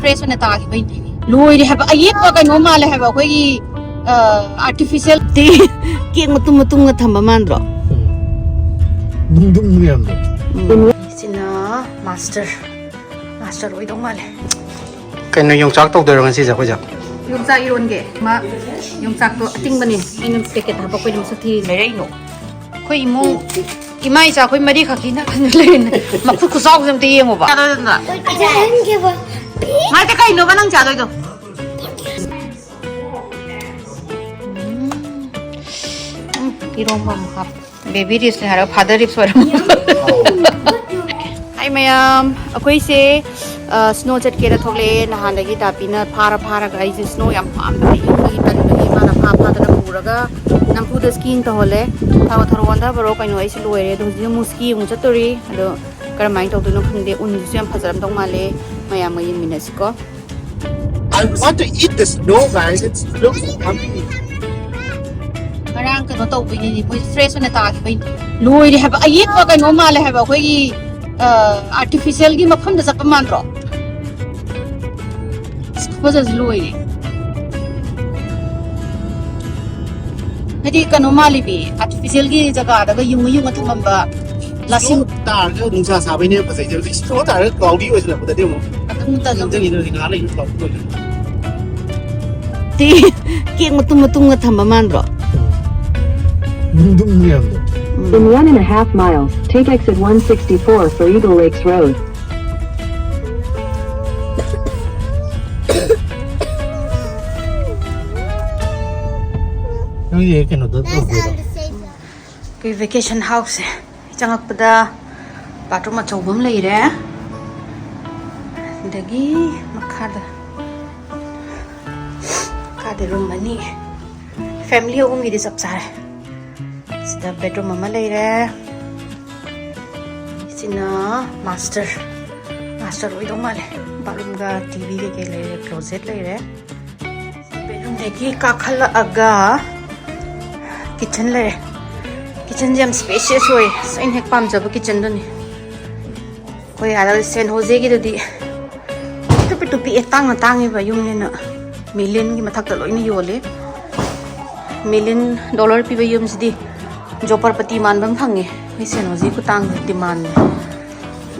Fresh ꯑꯣꯏꯅ ꯇꯥꯈꯤꯕꯩ ꯂꯣꯏꯔꯦ ꯍꯥꯏꯕ ꯑꯌꯦꯛꯄ ꯀꯩꯅꯣ ꯃꯥꯜꯂꯦ ꯍꯥꯏꯕ ꯑꯩꯈꯣꯏꯒꯤ ꯑꯥꯔꯇꯤꯐꯤꯁꯤꯌꯦꯜ ꯀꯦꯛ ꯃꯇꯨꯡꯒ ꯊꯝꯕ ꯃꯥꯟꯗ꯭ꯔꯣ? ꯅꯨꯡꯗꯨꯝ ꯃꯌꯥꯝꯗꯣ ꯁꯤꯅ ꯃꯥꯁꯇꯔ ꯑꯣꯏꯗꯧ ꯃꯥꯜꯂꯦ. ꯀꯩꯅꯣ ꯌꯣꯡꯆꯥꯛ ꯇꯧꯗꯣꯏꯔꯣ ꯉꯁꯤꯁꯦ ꯑꯩꯈꯣꯏꯁꯦ? ꯌꯣꯡꯆꯥꯛ ꯏꯔꯣꯟꯒꯦ. ꯌꯣꯡꯆꯥꯛꯇꯣ ꯑꯇꯤꯡꯕꯅꯦ. ꯑꯩꯅ ꯄꯦꯀꯦꯠ ꯍꯥꯞꯄꯛꯄꯩ ꯃꯁꯛ ꯊꯤ ꯂꯩꯔꯛꯏꯅꯣ. ꯑꯩꯈꯣꯏ ꯏꯃꯨꯡ ꯏꯃꯥ ꯏꯆꯥ ꯑꯩꯈꯣꯏ ꯃꯔꯤ ꯈꯛꯀꯤꯅ ꯂꯩꯔꯤꯅꯦ. ꯃꯈꯨꯠ ꯈꯨꯆꯥꯎꯁꯦ ꯑꯝꯇ ꯌꯦꯡꯉꯣꯕ. ꯉꯥꯏꯇ ꯀꯩꯅꯣꯕ ꯅꯪ ꯆꯥꯗꯣꯏꯗꯣ? 이런 거 베비 립스 하러 파더 립스 하러 하이 ꯃꯌꯥꯝ ꯑꯩꯈꯣꯏꯁꯦ 스ꯅꯣ ꯆꯠꯀꯦꯅ ꯊꯣꯛꯂꯛꯑꯦ. ꯅꯍꯥꯟꯗꯒꯤ ꯗꯥꯄꯤꯅ ꯐꯥꯔꯒ ꯑꯩꯁꯦ ꯁ꯭ꯅꯣ ꯌꯥꯝ ꯄꯥꯝꯗꯕ ꯌꯨꯝꯗꯒꯤ ꯇꯟꯕꯒꯤ ꯃꯥꯅ ꯐꯥꯗꯅ ꯄꯨꯔꯒ ꯅꯝꯐꯨꯗ ꯁ꯭ꯀꯤꯡ ꯇꯧꯍꯜꯂꯦ. ꯊꯔꯣ ꯋꯥꯟꯊꯕꯔꯣ ꯀꯩꯅꯣ ꯑꯩꯁꯦ ꯂꯣꯏꯔꯦ. ꯑꯗꯣ ꯍꯧꯖꯤꯛ ꯑꯃꯨꯛ ꯁ꯭ꯀꯤ ꯑꯃꯨꯛ ꯆꯠꯇꯣꯔꯤ. ꯑꯗꯣ ꯀꯔꯝꯍꯥꯏꯅ ꯇꯧꯗꯣꯏꯅꯣ ꯈꯪꯗꯦ. ꯎꯟꯗꯨꯁꯨ ꯌꯥꯝ ꯐꯖꯔꯝꯗꯧ ꯃꯥꯜꯂꯦ. ꯃꯌꯥꯝꯒ ꯌꯦꯡꯃꯤꯟꯅꯁꯤꯀꯣ. I want to eat the snow, guys. It looks yummy. ꯉꯔꯥꯡ ꯀꯩꯅꯣ ꯇꯧꯕꯩꯅꯤ ꯃꯣꯏ ꯐ꯭ꯔꯦꯁ ꯑꯣꯏꯅ ꯇꯥꯈꯤꯕꯩ ꯂꯣꯏꯔꯦ ꯍꯥꯏꯕ ꯑꯌꯦꯛꯄ ꯀꯩꯅꯣ ꯃꯥꯜꯂꯦ ꯍꯥꯏꯕ ꯑꯩꯈꯣꯏꯒꯤ ꯑꯥꯔꯇꯤꯐꯤꯁꯤꯌꯦꯜꯒꯤ ꯃꯐꯝꯗ ꯆꯠꯄ ꯃꯥꯟꯗ꯭ꯔꯣ? ꯐꯖꯁꯨ ꯂꯣꯏꯔꯦ. ꯍꯥꯏꯗꯤ ꯀꯩꯅꯣ ꯃꯥꯜꯂꯤꯕꯤ ꯑꯥꯔꯇꯤꯐꯤꯁꯤꯌꯦꯜꯒꯤ ꯖꯒꯥꯗꯒ ꯌꯨꯡꯉ ꯊꯝꯃꯝꯕ ꯂꯥꯁꯤꯡ ꯇꯥꯔꯒ ꯅꯨꯡꯁꯥ ꯁꯥꯕꯩꯅꯦ ꯐꯖꯩꯁꯦ. ꯍꯧꯖꯤꯛ ꯁ꯭ꯅꯣ ꯇꯥꯔꯒ ꯀ꯭ꯂꯥꯎꯗꯤ ꯑꯣꯏꯁꯤꯜꯂꯛꯄꯗꯗꯤ ꯑꯃꯨꯛ ꯅꯤꯡꯖꯪꯉꯤꯗꯨꯅꯤ ꯉꯥꯏꯍꯥꯛ ꯂꯩꯔꯒ ꯀ꯭ꯂꯥꯎꯗꯤ ꯑꯣꯏꯁꯤꯜꯂꯛꯄ. ꯀꯦꯛ ꯃꯇꯨꯡꯒ ꯊꯝꯕ ꯃꯥꯟꯗ꯭ꯔꯣ? ꯅꯨꯡꯗꯨꯝ ꯃꯌꯥꯝꯗꯣ In 1.5 miles, take exit 164 for Eagle Lakes Road. ꯅꯪꯒꯤ ꯀꯩꯅꯣꯗ ꯇꯧꯗꯣꯏꯔꯣ? ꯑꯩꯈꯣꯏ ꯚꯦꯀꯦꯁꯟ ꯍꯥꯎꯁꯁꯦ ꯆꯪꯉꯛꯄꯗ ꯕꯥꯊꯔꯨꯝ ꯑꯆꯧꯕ ꯑꯃ ꯂꯩꯔꯦ. ꯑꯗꯒꯤ ꯃꯈꯥꯗ ꯔꯨꯝ ꯑꯅꯤ ꯐꯦꯃꯤꯂꯤ ꯑꯍꯨꯝꯒꯤꯗꯤ ꯆꯞ ꯆꯥꯔꯦ. ꯁꯤꯗ ꯕꯦꯗꯔꯨꯝ ꯑꯃ ꯂꯩꯔꯦ. ꯁꯤꯅ ꯃꯥꯁꯇꯔ ꯑꯣꯏꯗꯧ ꯃꯥꯜꯂꯦ. ꯕꯥꯠꯔꯨꯝꯒ ꯇꯤꯚꯤ ꯀꯩꯀꯩ ꯂꯩꯔꯦ. ꯀ꯭ꯂꯣꯖꯦꯠ ꯂꯩꯔꯦ. ꯕꯦꯗꯔꯨꯝꯗꯒꯤ ꯀꯥꯈꯠꯂꯛꯑꯒ ꯀꯤꯠꯆꯟ ꯂꯩꯔꯦ. ꯀꯤꯠꯆꯟꯁꯦ ꯌꯥꯝ ꯁ꯭ꯄꯦꯁꯤꯌꯁ ꯑꯣꯏ. ꯑꯩꯅ ꯍꯦꯛ ꯄꯥꯝꯖꯕ ꯀꯤꯠꯆꯟꯗꯨꯅꯤ. ꯑꯩꯈꯣꯏ ꯑꯥꯗ ꯁꯦꯟ ꯍꯣꯖꯦꯒꯤꯗꯨꯗꯤ ꯄꯤꯛꯇꯨ ꯄꯤꯛꯑꯦ. ꯇꯥꯡꯉꯦꯕ ꯌꯨꯝꯅꯤꯅ ꯃꯤꯂꯤꯌꯟꯒꯤ ꯃꯊꯛꯇ ꯂꯣꯏꯅ ꯌꯣꯜꯂꯦ. $1 ꯃꯤꯂꯤꯌꯟ ꯄꯤꯕ ꯌꯨꯝꯁꯤꯗꯤ ꯖꯣꯄꯔꯄꯇꯤ ꯃꯥꯟꯕ ꯑꯃ ꯐꯪꯉꯦ. ꯑꯩꯈꯣꯏ ꯁꯦꯟ ꯍꯣꯖꯦ ꯈꯨꯇꯥꯡꯁꯦ ꯗꯤꯃꯥꯟꯅꯦ.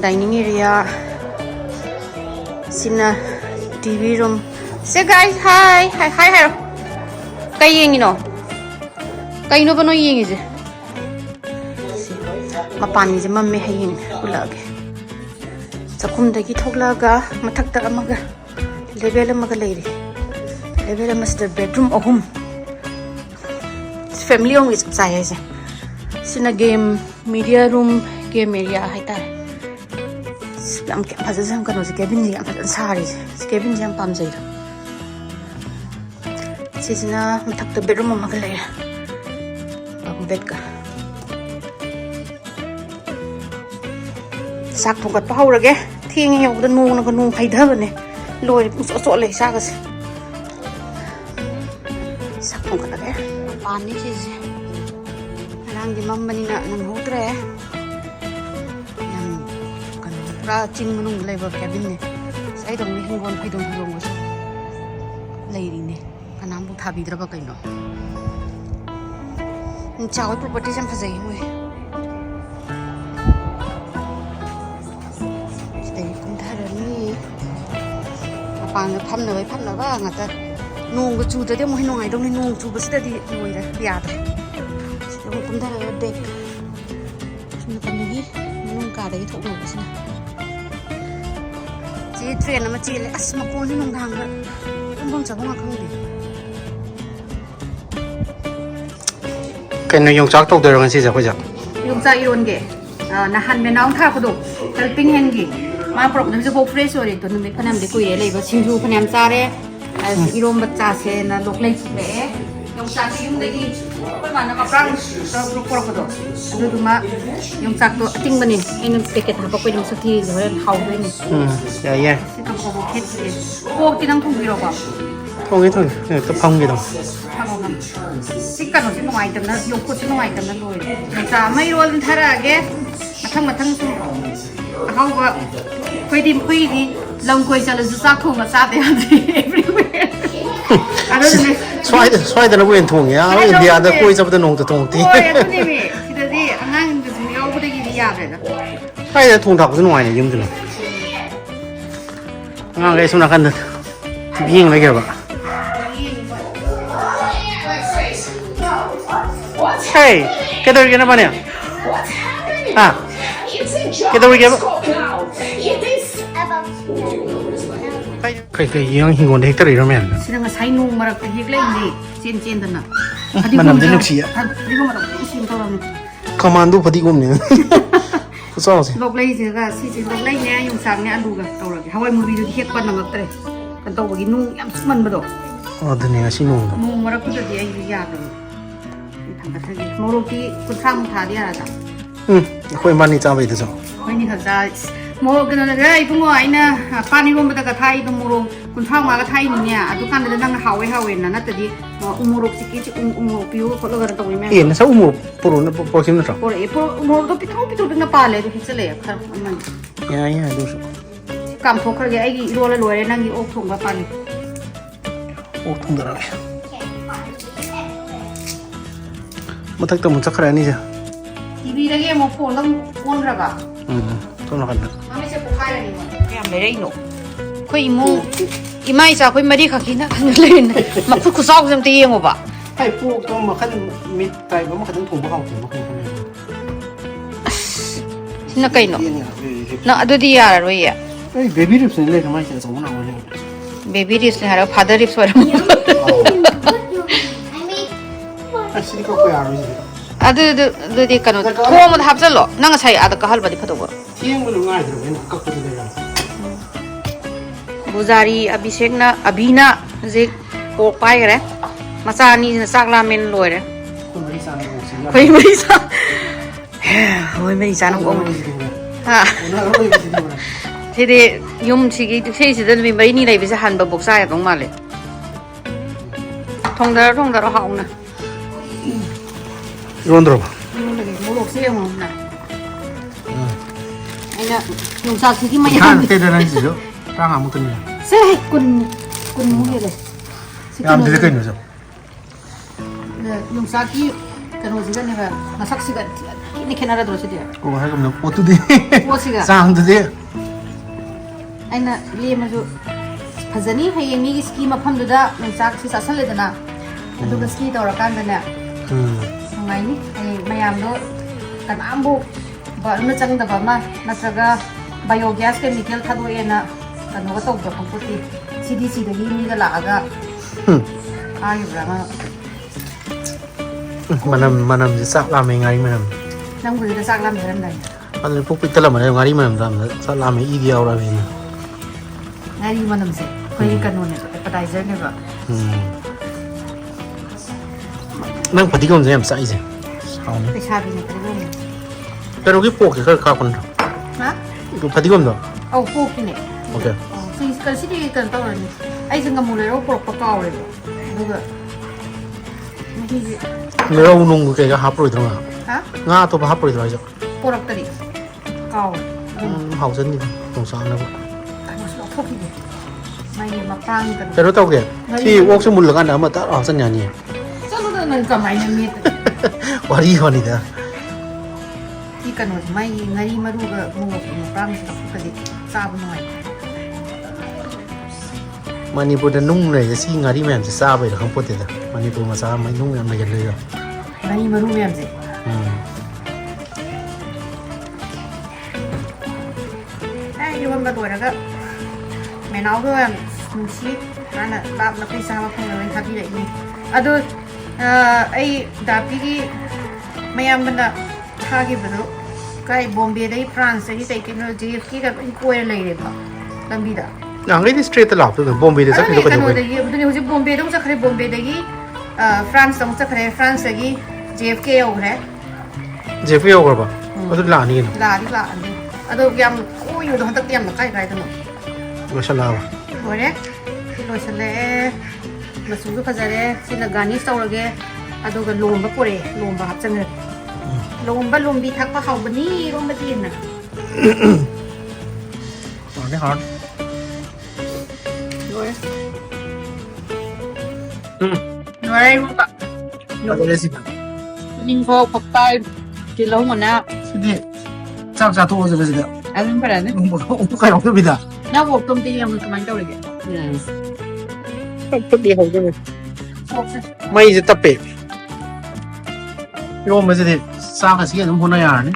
ꯗꯥꯏꯅꯤꯡ ꯑꯦꯔꯤꯌꯥ ꯁꯤꯅ ꯇꯤꯚꯤ ꯔꯨꯝ. ꯁꯦ ꯒꯥꯏꯁ ꯍꯥꯏ ꯍꯥꯏꯔꯣ. ꯀꯩ ꯌꯦꯡꯉꯤꯅꯣ? ꯀꯩꯅꯣꯕ ꯅꯣꯏ ꯌꯦꯡꯉꯤꯁꯦ? ꯃꯄꯥꯟꯒꯤꯁꯦ ꯃꯝꯃꯦ. ꯍꯌꯦꯡ ꯎꯠꯂꯛꯑꯒꯦ. ꯆꯥꯛꯈꯨꯝꯗꯒꯤ ꯊꯣꯛꯂꯛꯑꯒ ꯃꯊꯛꯇ ꯑꯃꯒ ꯂꯦꯚꯦꯜ ꯑꯃꯒ ꯂꯩꯔꯤ. Level ꯑꯃꯁꯤꯗ bedroom 3. ꯐꯦꯃꯤꯂꯤ ꯑꯍꯨꯝꯒꯤ ꯆꯞ ꯆꯥꯏ ꯍꯥꯏꯁꯦ. ꯁꯤꯅ ꯒꯦꯝ ꯃꯤडिया ꯔꯨꯝ ꯒꯦꯝ ꯑꯦꯔꯤꯌꯥ ꯍꯥꯏꯇꯥꯔꯦ. ꯌꯥꯝ ꯐꯖꯅ ꯀꯩꯅꯣꯁꯦ ꯀꯦꯕꯤꯟꯁꯦ ꯌꯥꯝ ꯐꯖꯅ ꯁꯥꯔꯤꯁꯦ. ꯀꯦꯕꯤꯟꯁꯦ ꯌꯥꯝ ꯄꯥꯝꯖꯩꯗ. ꯁꯤꯁꯤꯅ ꯃꯊꯛꯇ ꯕꯦꯗꯔꯨꯝ ꯑꯃꯒ ꯂꯩꯔꯦ. ꯕꯦꯗꯀ ꯆꯥꯛ ꯊꯣꯡꯒꯠꯄ ꯍꯧꯔꯒꯦ. ꯊꯦꯡꯉꯦ ꯌꯧꯕꯗ ꯅꯣꯡ ꯍꯩꯊꯕꯅꯦ. ꯂꯣꯏꯔꯦ ꯄꯨꯡꯆꯣꯠ ꯆꯣꯠꯂꯦ ꯏꯁꯥꯒꯁꯦ. ꯆꯥꯛ ꯊꯣꯡꯒꯠꯂꯒꯦ. ꯄꯥꯟꯅꯤ ꯁꯤꯁꯦ. ꯉꯔꯥꯡꯗꯤ ꯃꯝꯕꯅꯤꯅ ꯅꯪꯍꯧꯗ꯭ꯔꯦ. ꯌꯥꯝ ꯀꯩꯅꯣ ꯄꯨꯔꯥ ꯆꯤꯡ ꯃꯅꯨꯡꯗ ꯂꯩꯕ ꯀꯦꯕꯤꯟꯅꯦ. ꯑꯩꯗꯧꯅ ꯍꯤꯡꯒꯣꯜ ꯐꯩꯗꯣꯝꯒꯁꯨ ꯂꯩꯔꯤꯅꯦ. ꯀꯅꯥꯝꯕꯨ ꯊꯥꯕꯤꯗ꯭ꯔꯕ ꯀꯩꯅꯣ. ꯆꯥꯎꯋꯦ. ꯄ꯭ꯔꯣꯄꯔꯇꯤꯁ ꯌꯥꯝ ꯐꯖꯩ ꯃꯣꯏ. ꯁꯤꯗꯒꯤ ꯀꯨꯝꯊꯔꯅꯤ. ꯃꯄꯥꯟꯗ ꯐꯝꯅꯕ ꯉꯥꯛꯇ. ꯅꯣꯡꯒ ꯆꯨꯗ꯭ꯔꯗꯤ ꯑꯃꯨꯛ ꯍꯦꯟꯅ ꯅꯨꯡꯉꯥꯏꯗꯧꯅꯤ. ꯅꯣꯡ ꯆꯨꯕꯁꯤꯗꯗꯤ ꯂꯣꯏꯔꯦ ꯌꯥꯗ꯭ꯔꯦ. ꯁꯤꯗ ꯑꯃꯨꯛ ꯀꯨꯝꯊꯔꯒ ꯗꯦꯛ. ꯁꯨꯝ ꯅꯥꯀꯟꯗꯒꯤ ꯃꯅꯨꯡ ꯀꯥꯗꯒꯤ ꯊꯣꯛꯅꯕꯁꯤꯅ. ꯁꯤ ꯇ꯭ꯔꯦꯟ ꯑꯃ ꯆꯦꯜꯂꯦ. ꯑꯁ ꯃꯈꯣꯟꯁꯦ ꯅꯨꯡꯗꯥꯡꯗ ꯇꯨꯝꯐꯝ ꯆꯥꯐꯝ ꯈꯪꯗꯦ. ꯀꯩꯅꯣ ꯌꯣꯡꯆꯥꯛ ꯇꯧꯗꯣꯏꯔꯣ ꯉꯁꯤꯁꯦ ꯑꯩꯈꯣꯏꯁꯦ? ꯌꯣꯡꯆꯥꯛ ꯏꯔꯣꯟꯒꯦ. ꯅꯍꯥꯟ ꯃꯦꯅꯥꯎ ꯊꯥꯔꯛꯄꯗꯣ ꯍꯦꯜꯄꯤꯡ ꯍꯦꯟꯒꯤ ꯃꯥ ꯄꯨꯔꯛꯄꯗ ꯍꯧꯖꯤꯛꯐꯥꯎ ꯐ꯭ꯔꯦꯁ ꯑꯣꯏꯔꯦ. ꯅꯨꯃꯤꯠ ꯐꯅꯌꯥꯝꯗꯤ ꯀꯨꯏꯔꯦ ꯂꯩꯕ. ꯁꯤꯡꯖꯨ ꯐꯅꯌꯥꯝ ꯆꯥꯔꯦ. ꯏꯔꯣꯝꯕ ꯆꯥꯁꯦꯅ ꯂꯣꯛꯂꯩ ꯄꯨꯔꯛꯑꯦ. ꯌꯣꯡꯆꯥꯛꯁꯦ ꯌꯨꯝꯗꯒꯤ ꯑꯩꯈꯣꯏ ꯃꯥꯅ ꯃꯄ꯭ꯔꯥꯡ ꯄꯨꯔꯛꯄꯗꯣ ꯑꯗꯨꯗꯨꯃ ꯌꯣꯡꯆꯥꯛꯇꯣ ꯑꯇꯤꯡꯕꯅꯦ. ꯑꯩꯅ ꯄꯦꯀꯦꯠ ꯍꯥꯞꯄꯛꯄꯩ ꯃꯁꯛ ꯊꯤ ꯍꯣꯔꯦꯟ ꯍꯥꯎꯗꯣꯏꯅꯤ. ꯌꯥꯏ. ꯁꯤꯗ ꯀꯣꯕꯣꯛ ꯈꯦꯠꯁꯦ. ꯄꯣꯛꯇꯤ ꯅꯪ ꯊꯣꯡꯕꯤꯔꯣꯀꯣ? ꯊꯣꯡꯉꯦ. ꯍꯦꯛꯇ ꯐꯝꯒꯦꯗꯣ. ꯁꯤ ꯀꯩꯅꯣꯁꯤ ꯅꯨꯡꯉꯥꯏꯇꯕꯅ ꯌꯣꯛꯈꯨꯠꯁꯤ ꯅꯨꯡꯉꯥꯏꯇꯕꯅ ꯂꯣꯏꯔꯦ. ꯌꯣꯡꯆꯥꯛ ꯑꯃ ꯏꯔꯣꯜ ꯊꯥꯔꯛꯑꯒꯦ. ꯃꯊꯪ ꯁꯨꯝ ꯑꯍꯥꯎꯕ. ꯑꯩꯈꯣꯏꯗꯤ ลงคุยจะเลยซักคงมาซักเดี๋ยวนี้ everywhere อันนั้นเลย swai da na wen thong ya India da koi sab da nong da thong ti โอ้ยอันนี้มีที่เดียวอันนั้นจะมีเอาไปได้กี่อย่างเลยนะ swai da thong thak sun wai ne yum da nga ga suna kan da ying la ge ba hey ke da ge na ba ne ha ke da ge ba kai kai yang hin gon de ta ri ro men ฉันก็ใช้นุ่งมารักแต่ยิ่งเล่นดิเจนเจนตันน่ะ มันนำได้ลูกเสีย นี่ก็มารักชิมตัวเราเนี่ย commando phadi gom ne ku so se โลกเล่นสิก็สิโลกเล่นเนี่ยyung sangเนี่ยดูกันตัวเราเขาไว้มือวีดูที่เฮ็ดกันนำมาเตะกันตัวกินนุ่งยำมันบ่ดอก oh da ne ga shi nong da นุ่งมารักก็จะดีไอ้ยากเลยทำกันทั้งนี้โมโรตีคุณข้ามทาดีอะไรจ้ะ khoi man ni cha bai da so ไม่นี่เขาจะโมโรกันอะไรไอ้พวกไอ้น่ะป้านี่ก็มาตะกะไทยตรงโมโรคุณข้าวมากะไทยนี่เนี่ยทุกการจะนั่งเฮาไว้เฮาเว้นนะน่าจะดีโมโรสิกิจิโมโรปิวเขาเลิกกันตรงนี้แม่ e na sa umu puro na proxim na tro por aí por mordo pitu na pale do hitsele khar man ya do so kam thok khar ge ai gi ro la loi nang gi ok thong ba pani o thong da ra matak ta mun chakhra ni ja tv la ge mo phone lang on ra ga to na kan mami se ko khai la ni mo yam le rei no khoi mu imai sa khoi mari kha ki na kan le ma khu khu saw jam te yeng ba hai pu to ma khan mit tai ba ma khan thong ba haw ma khan na kai no na adu di ya ro ya ai baby rips ne le ma cha so na wo le baby rips ne ha father rips wa asli ko ko ya ro ji adu di kanu thom da hap jalo nang sai ada ka hal ba di phato ba tieng bu lu ngai dro ne ka ko de ra Buzari Abhishek na Abhina je pork pai re macha ni sak ramen loi re ko mari sa na ko si khoi mai sa hoi mai sa nang ong ha na ro yi ji ni thế thì yum chỉ cái thế chỉ đơn vị mấy ni này bây giờ hàn bờ bọc sai đúng mà lệ thông đó hỏng nè ron dro ba mua lộc xe không nè anh nè dùng sao thì cái mày han te da na ji jo ta ha mu kan ni xe quần mua gì đây ya am de kai no so dùng sao cái nó gì cái này là nó sắc xí cái này khi nào ra rồi chứ đấy ko ha kam no o tu de mua xí cái sang de anh nè liêm mà rồi phải dẫn đi hay em nghĩ ski mà phong được đó mình sắc xí sát lên đó nè tôi cái ski tàu ra can đó nè ngày ní mày làm đó cần ám bộ và nó chẳng được mà nó sẽ cái biogas chemical thay đổi na cần nó có tàu được không có gì CDC đấy như cái lạ cái ai rồi mà manam ji sak la me ngai manam năng người ta sang làm gì làm này an puk pik tala manam ngari manam ram sa la me i dia ora me ngay đi mà làm gì khơi cần luôn này appetizer này vậy nang phadi kom jam sai je sao ne cái cha bị này cái gì pero ki pok ke ka kon hả ko phadi kom do ô phô cái này okay thì cần xí đi cần tao rồi ai dừng ngầm rồi nó bọc bọc cao rồi đúng rồi le ro nung ke ga hap roi dro hả nga to ba hap roi dro jo bọc tadi cao hau sen ni tong sa na Anh nó thốc gì mày mà tăng cần pero tau ke ti wok su mul la kan ma ta a san ya ni sao nó nên cầm mày nên miết wari ho ni daที่กันหมดไม่งารีมาดูกับมูกับตั้งกระดิกทราบหน่อย manipur da nung le si ngari mem se sa bai da kham pot da manipur ma sa mai nung ya ma ya le yo งารีมาดูแม่สิไอ้ยูมันมาดูแล้วก็แม่น้องเพื่อนมึงชี้นั่นน่ะดาบนักพิษามาคงเลยทักที่ไหนนี่อะดูไอ้ดาบที่ไม่ยอมมันน่ะท่ากี่แบบนู้นก็ไอ้บอมเบย์ได้ฟรานซ์ที่ใส่กินแล้วจีฟกี้กับไอ้กล้วยอะไรเลยป่ะลำบีดา ang ngai straight la to bombay de sak ni ko kan jo wada yi budani hoji bombay dong sakre bombay dagi france dong sakre france dagi jfk ogre je fi yo ba adu la ni no la di la andi ado yam ko yu dong tak yam kai kai dong ma sha Allah bore lo chale masu ju phajare sina gani saurage ado ga lomba pore lomba hap chang lomba lombi thak pa haw bani lomba din na ni han rồi Ừ. Rồi không ạ Ở đây gì vậy? Nhìn vô phọc tay Thì lâu mà nào Thế chắc ra thôi rồi bây giờ. Anh phải là đấy Không phải học cái gì cả. Nó một công ty em cầm anh đâu được kìa Không đi học cái gì. Mày sẽ tập bể. Yo bây giờ thì sao cái gì cũng không nói à đấy.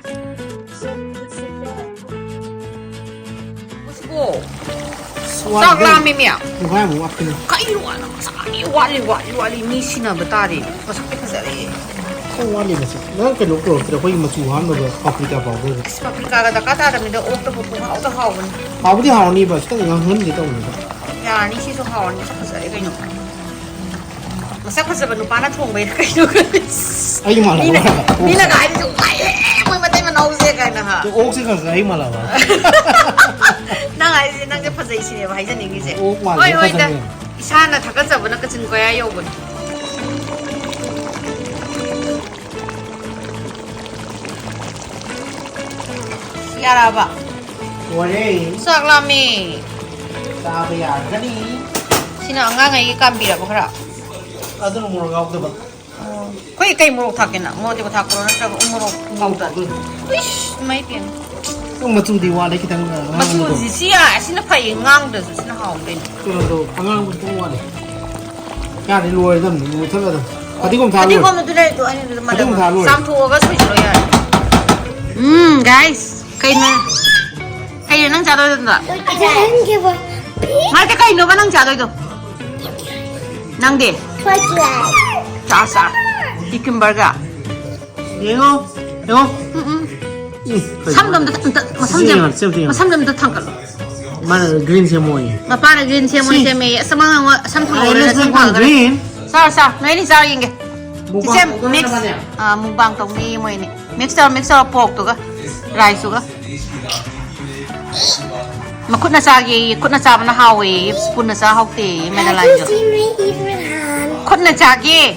Sạc la mẹ mẹ Không phải một cái. Cái loại nó sạc Loại mi xin à bà ta đi Có sạc cái gì đấy Không quan điểm là nó cái lúc rồi thì có mà chủ hắn rồi Africa bảo rồi. Paprika ka kata da mi da ốc da bu hau da hau ni Hào thì hào đi mà chắc là hơn gì đâu nữa. Ya ni si so hau ni sa ka sa kai no Masa ka sa ba no pa na thong bai kai no Ai mà là Ni na ga ni so kai Moi ma tai ma nau se kai na ha cái ốc sẽ là cái mà là Na ga si na ga pa sai si ne ba hai ja ni gi se ốc mà Oi oi da là isa na thak sa ba na ka chin ko ya yo bu Yara ba rồi đây Sak la mi sao bây giờ cái đi Sina nga ngai kam bi ra ba khara ở đâu mà gặp được Koi kai morok thakin na mo de ba thak ko na tra morok ngau da Ish mai pian không mà chung đi qua đấy cái thằng Ma su ji si a sina phai ngang da su sina haum den tôi là đồ thằng ngang cũng không qua đấy nhà đi lùi dần lùi thật là có tí không thà Adi luôn ko na du le do ani du ma Adi ko thalo eh. sam thu ga sui lo ya guys kai na nang cha do da I didn't give a Mai ta kai no ba nang cha do Nang de twice that. cha sa chicken burger nghe không hiểu không 삼점도 삼점도 탕걸 mà green xem mồi mà pa là green xem mồi xem mày sao mang 삼 탕 Ai rồi lên là xem xem con 탕 green sao sao nói đi sao vậy Mukbang xem của mix nó là gì? mukbang tông đi mày này mixer pork tụi cái rice tụi cái mà cút na sa mà nó hao ấy spoon na sa hao tì mày là Have lại you rồi seen me eat with hand? cút na sa gì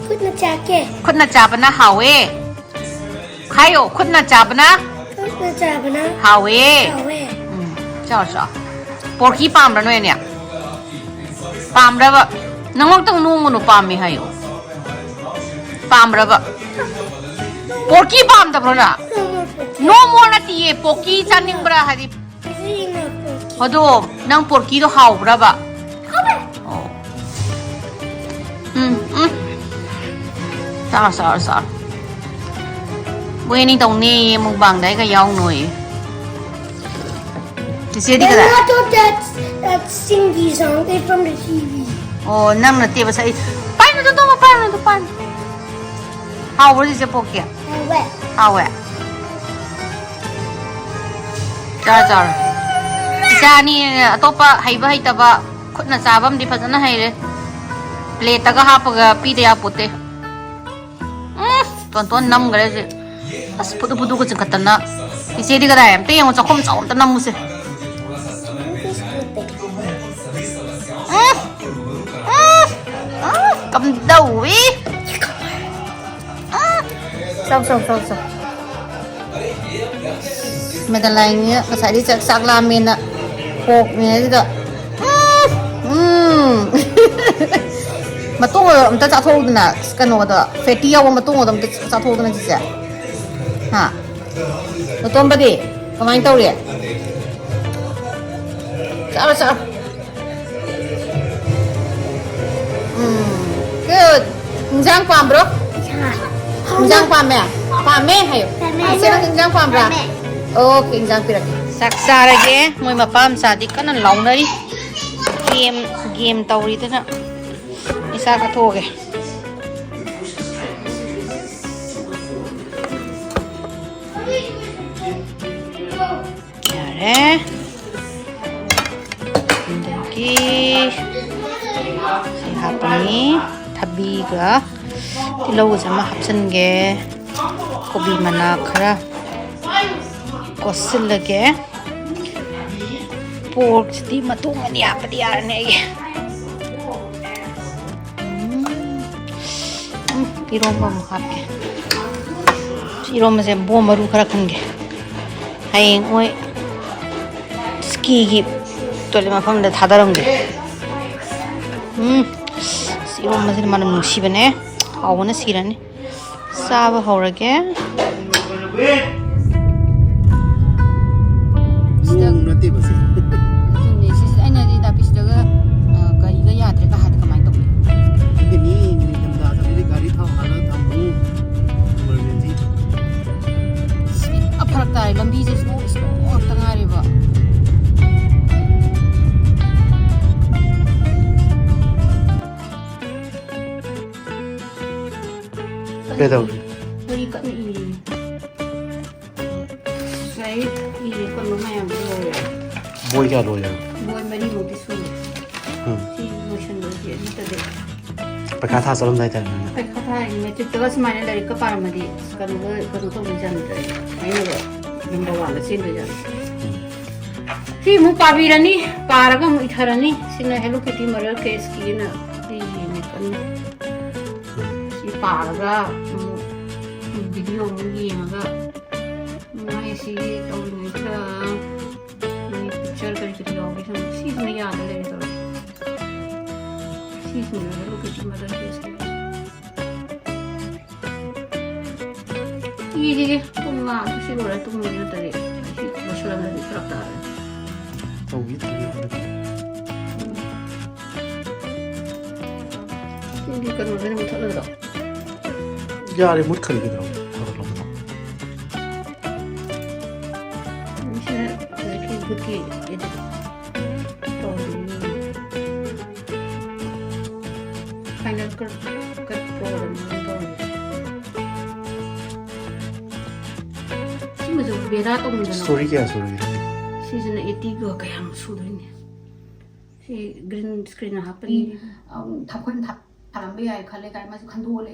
Put in the jacket. cút na sa mà nó hao ấy khai ô cút na sa mà nó Put in the jacket. hao ấy Oh, wait. เจ้าจ้ะปอร์กี้ปามแล้วเนี่ยปามแล้วนังต้องนุ่งมันปามไม่ให้ปามแล้วปอร์กี้ปามแต่เพราะน่ะ No more for no more นะที่ปอร์กี้จันนิงบราฮะดิ eating a cookie. พอดูนังปอร์กี้ต้องหาวแล้วสารเว้ยนี่ตรงนี้มึงบังได้ก็ยาวหน่อยที่เสียดีก็ได้ They're not of that Cindy song. They're from the TV. Oh, nam na tiba sa Paano to paano to pan? How was it pokia? And wet. How eh? Jar. Isa ni atopa haiba haitaba khut na sabam di phajana haire. Plate ta ga hapaga pi de apote. Ton nam gare se. As pudu ko chakatana. Ise di ga dai am te yang chakom chawm ta nam mu se. Cầm đầu ý Xong Mày ta lại nhé Mà phải đi chắc sạc làm mình ạ Hộp này gì đó Mà tung rồi ta chắc thôi nè Cái nó đó Phải tiêu mà tung rồi ta chắc thôi nè chị Hả Nó tôm bà đi Còn anh tao đi Sao Good. Njang pam bro? Njang pam ya? Pam hay? Sino njang pam bra? Okay, njang pira. Saksa lagi, mo mapam sa di ka nan long na ri. Game tau ri ta na. Isa ka thoge. Yare. Dagi. Hapni thabiga tilau sama hapsange kobi mana khara kosilage pork di matung ani apa dia ne iromba mo hapke iromba se bo maru khara khange hayeng oi ski gi tole ma phang da thadaram ge 이런 맛은 뭉시베네. 하원은 시라니. 싸바 하오르게. งงนะที่ภาษา 근데 시스 아니야 다 비슷하게 가리가 야들가 하드가 많이 또. ที่นี่มีธรรมดาทำให้การที่เท่าหาแล้วทำมูบริเวณที่ 아파라다 람비제 스노 땅아리바. เป็นตัว 우리 건 이. 사이 이 건너마야 뭐. บวยแก่รวยเลย 뭐 많이 못 있어. 이 모션 뭐지? 이따데. ประกาศท่าสลมได้จังนะ ไปเข้าท่าอย่างเงี้ยจุดก็สมัยนั้นเลยก็ปาร์มาดีกันก็ต้องมีจันเลยไอ้เนี่ยยังบอกว่าละสิ้นเลยจันที่มุปาบีรันนี่ปาร์ก็มุอิทารันนี่สิ่งนั้น Hello Kitty Murder Case กี้นะที่นี่กันที่ปาร์ก็วิดีโอมึงยี่มันก็ไม่สิตรงนี้ก็มีพิเศษกันที่เราไปทำสิ่งนี้ยากเลยตัวสิ่งนี้ Hello Kitty Murder Case 이게 엄마 시골에 또 먹이들이 마시라면서 그렇다. ต้องวิธีนี้ 이게 그런 거는 못 하더라. ยาเลยมุดขึ้นกันเราเอาลง 무슨 이렇게 그렇게 애들 또 파이널 걸 프로그램 또 심지어 베라 또 สตอ 문제나 รี่แก่สตอรี่ 시즌 80가 그냥 수도이네. 시 그린 스크린 하ppen 탑콘 탑 바람비야 칼레가 마치 간도래.